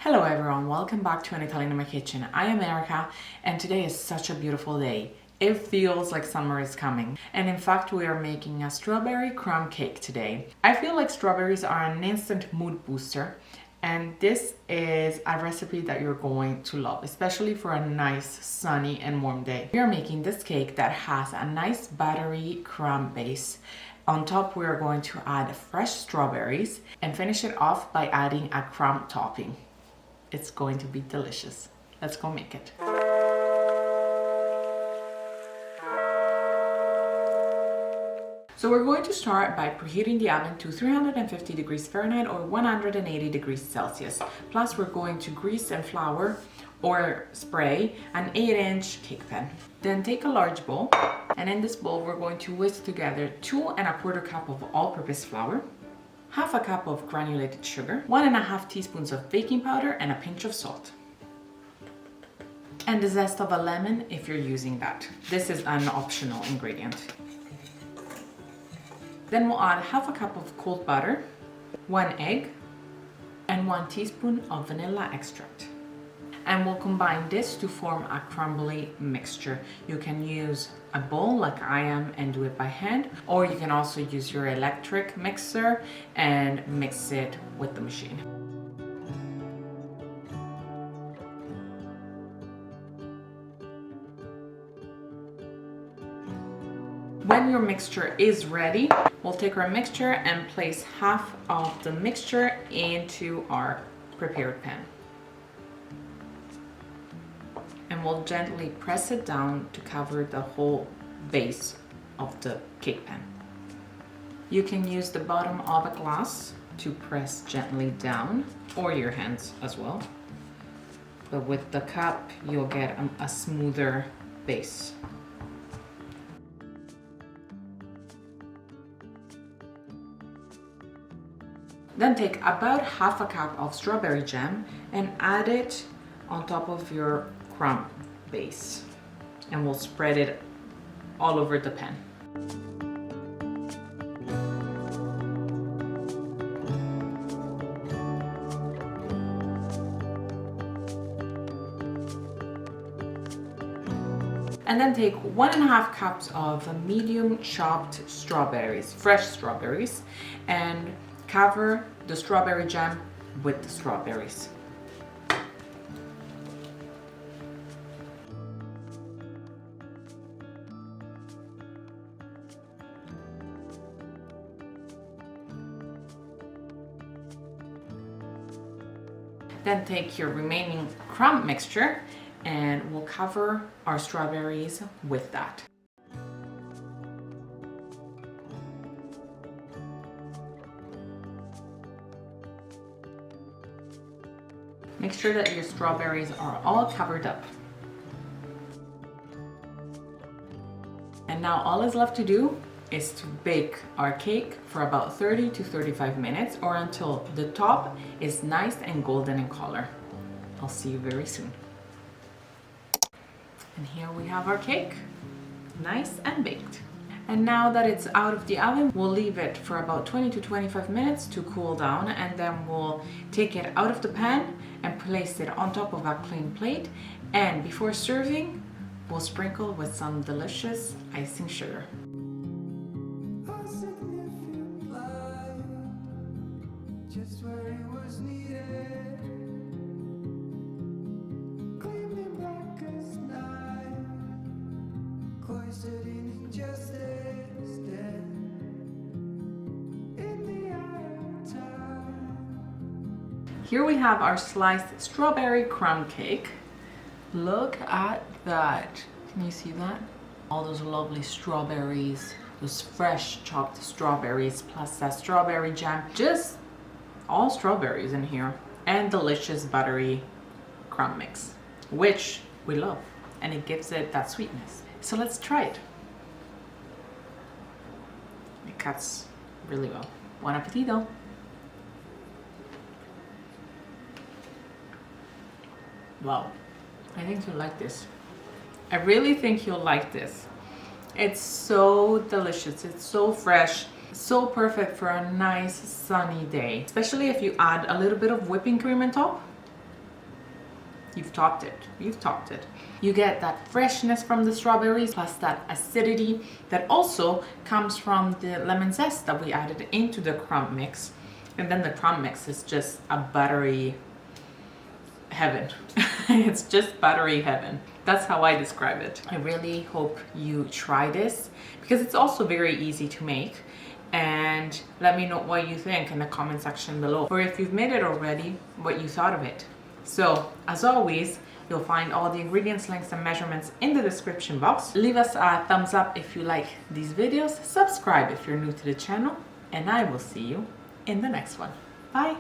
Hello everyone, welcome back to An Italian in My Kitchen. I am Erica and today is such a beautiful day. It feels like summer is coming, and in fact we are making a strawberry crumb cake today. I feel like strawberries are an instant mood booster, and this is a recipe that you're going to love, especially for a nice sunny and warm day. We are making this cake that has a nice buttery crumb base. On top we are going to add fresh strawberries and finish it off by adding a crumb topping. It's going to be delicious. Let's go make it. So we're going to start by preheating the oven to 350 degrees Fahrenheit or 180 degrees Celsius. Plus we're going to grease and flour or spray an 8-inch cake pan. Then take a large bowl, and in this bowl we're going to whisk together 2 1/4 cups of all-purpose flour, half a cup of granulated sugar, 1.5 teaspoons of baking powder, and a pinch of salt. And the zest of a lemon if you're using that. This is an optional ingredient. Then we'll add half a cup of cold butter, 1 egg, and 1 teaspoon of vanilla extract. And we'll combine this to form a crumbly mixture. You can use a bowl like I am and do it by hand, or you can also use your electric mixer and mix it with the machine. When your mixture is ready, we'll take our mixture and place half of the mixture into our prepared pan. And we'll gently press it down to cover the whole base of the cake pan. You can use the bottom of a glass to press gently down, or your hands as well. But with the cup, you'll get a smoother base. Then take about half a cup of strawberry jam and add it on top of your crumb base, and we'll spread it all over the pan. And then take 1.5 cups of medium chopped strawberries, fresh strawberries, and cover the strawberry jam with the strawberries. Then take your remaining crumb mixture and we'll cover our strawberries with that. Make sure that your strawberries are all covered up. And now all is left to do is to bake our cake for about 30 to 35 minutes or until the top is nice and golden in color. I'll see you very soon. And here we have our cake, nice and baked. And now that it's out of the oven, we'll leave it for about 20 to 25 minutes to cool down, and then we'll take it out of the pan and place it on top of a clean plate. And before serving, we'll sprinkle with some delicious icing sugar. Just where it was needed, gleaming black as night, cloistered in injustice, dead in the eye of time. Here we have our sliced strawberry crumb cake. Look at that. Can you see that? All those lovely strawberries, those fresh chopped strawberries, plus that strawberry jam. Just all strawberries in here, and delicious buttery crumb mix, which we love, and it gives it that sweetness. So let's try it. It cuts really well. Buon appetito! Wow, I think you'll like this. I really think you'll like this. It's so delicious, it's so fresh. So perfect for a nice sunny day, especially if you add a little bit of whipping cream on top. You've topped it. You've topped it. You get that freshness from the strawberries plus that acidity that also comes from the lemon zest that we added into the crumb mix. And then the crumb mix is just a buttery heaven. It's just buttery heaven. That's how I describe it. I really hope you try this because it's also very easy to make. And let me know what you think in the comment section below, or if you've made it already, what you thought of it. So as always, you'll find all the ingredients, links, and measurements in the description box. Leave us a thumbs up if you like these videos, subscribe if you're new to the channel, and I will see you in the next one. Bye!